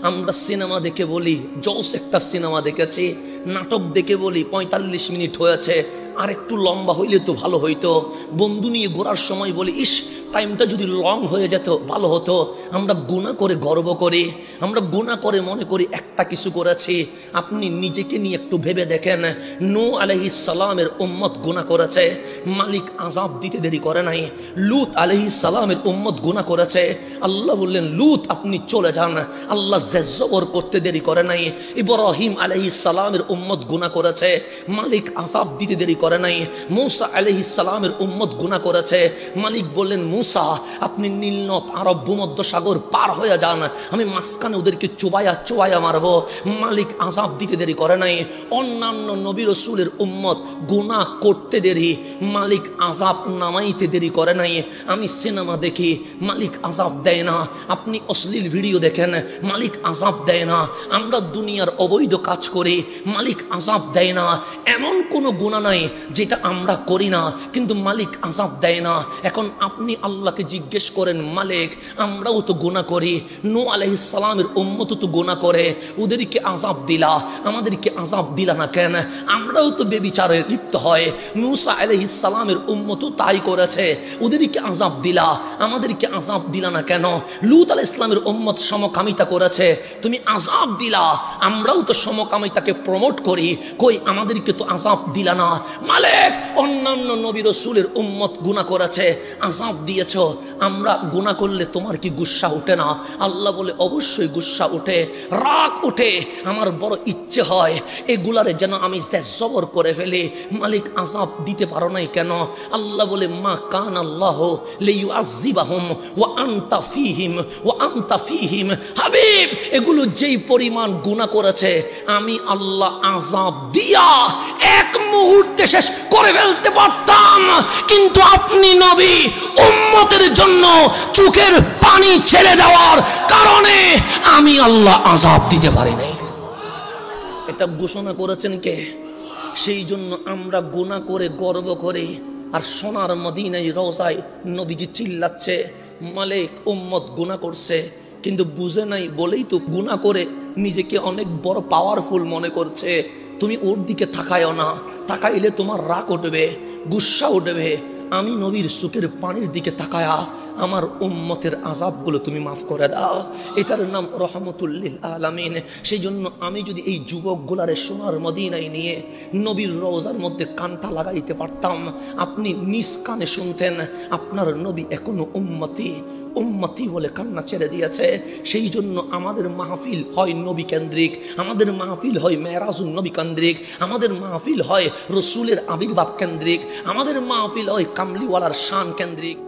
আমরা সিনেমা দেখে বলি জোস একটা সিনেমা দেখেছি, নাটক দেখে বলি ৪৫ মিনিট হয়েছে, আর একটু লম্বা হইলে তো ভালো হইতো। বন্ধু নিয়ে ঘোরার সময় বলি ইস টাইমটা যদি লং হয়ে যেত ভালো হতো। আমরা গুনাহ করে গর্ব করি, আমরা গুনাহ করে মনে করি একটা কিছু করেছি। আপনি নিজেকে নিয়ে একটু ভেবে দেখেন, নূহ আলাইহিস সালামের উম্মত গুনাহ করেছে, মালিক আযাব দিতে দেরি করে নাই। লূত আলাইহিস সালামের উম্মত গুনাহ করেছে, আল্লাহ বললেন লূত আপনি চলে যান, আল্লাহ জবর করতে দেরি করে নাই। ইব্রাহিম আলাইহিস সালামের উম্মত গুনাহ করেছে, মালিক আযাব দিতে দেরি করে নাই। মূসা আলাইহিস সালামের উম্মত গুনাহ করেছে, মালিক বললেন মূসা আপনি নীল নদ আরব ভূমধ্য সাগর পার হয়ে যান, আমি মাঝখানে ওদেরকে চোবায়া মারবো। মালিক আযাব দিতে দেরি করে নাই। অন্যান্য নবী রাসূলের উম্মত গুনাহ করতে দেরি, মালিক আযাব নামাইতে দেরি করে নাই। আমি সিনেমা দেখি, মালিক আযাব দেয় না। আপনি অশ্লীল ভিডিও দেখেন, মালিক আযাব দেয় না। আমরা দুনিয়ার অবৈধ কাজ করি, মালিক আযাব দেয় না। এমন কোনো গুনাহ নাই যেটা আমরা করি না কিন্তু মালিক আযাব দেয় না। এখন আপনি আল্লাহকে জিজ্ঞেস করেন, মালিক আমরাও তো গুনাহ করি, নূহ আলাইহিস সালামের উম্মত তো গুনাহ করে, ওদেরকে আযাব দিলা, আমাদেরকে আযাব দিলা না কেন? আমরাও তো বেবিচারে লিপ্ত হয়, মূসা আলাইহিস সালামের উম্মত তাই করেছে, ওদেরকে আযাব দিলা, আমাদেরকে আযাব দিলা না কেন? লূত আলাইহিস সালামের উম্মত সমকামিতা করেছে, তুমি আযাব দিলা, আমরাও তো সমকামিতাকে প্রমোট করি, কই আমাদেরকে তো আযাব দিলা না। মালিক অন্যান্য নবী রাসূলের উম্মত গুনাহ করেছে, আযাব দিয়েছো, আমরা গুনাহ করলে তোমার কি গুসা ওঠে না? আল্লাহ বলে অবশ্যই গুসা ওঠে, রাগ ওঠে। আমার বড় ইচ্ছে হয় এগুলারে যেন আমি জবর করে ফেলি। মালিক আযাব দিতে পারো নাই কেন? আল্লাহ বলে মা কান আল্লাহ লিয়ুআযিবাহুম ওয়া আনতা ফীহিম। হাবিব এগুলো যেই পরিমাণ গুনাহ করেছে আমি আল্লাহ আযাব দিয়া এক মুহূর্তে শেষ করে ফেলতে পারতাম, কিন্তু আপনি নবী, উম্মতের জন্য চোখের পানি ছেড়ে দেওয়ার কারণে আমি আল্লাহ আযাব দিতে পারি নাই। এটা ঘোষণা করেছেন কে? সেই জন্য আমরা গুনাহ করে গর্ব করি, আর সোনার মদিনায় রওজায় নবীজি চিল্লাচ্ছে মালিক উম্মত গুনাহ করছে, কিন্তু বুঝে নাই বলেই তো গুনাহ করে নিজেকে অনেক বড় পাওয়ারফুল মনে করছে। তুমি ওর দিকে তাকায়ও না, তাকাইলে তোমার রাগ উঠবে, গুসা উঠবে। আমি নবীর চোখের পানির দিকে তাকায়া আমার উম্মতের আযাবগুলো তুমি মাফ করে দাও, এটার নাম রহমতুল লিল আলামিন। সেই জন্য আমি যদি এই যুবকগুলারে সোনার মদিনায় নিয়ে নবীর রওজার মধ্যে কানটা লাগাইতে পারতাম, আপনি নিজ কানে শুনতেন আপনার নবী এখনো উম্মতি বলে কান্না ছেড়ে দিয়েছে। সেই জন্য আমাদের মাহফিল হয় নবী কেন্দ্রিক, আমাদের মাহফিল হয় মেরাজুন নবী কেন্দ্রিক, আমাদের মাহফিল হয় রসুলের আবির্ভাব কেন্দ্রিক, আমাদের মাহফিল হয় কামলিওয়ালার শান কেন্দ্রিক।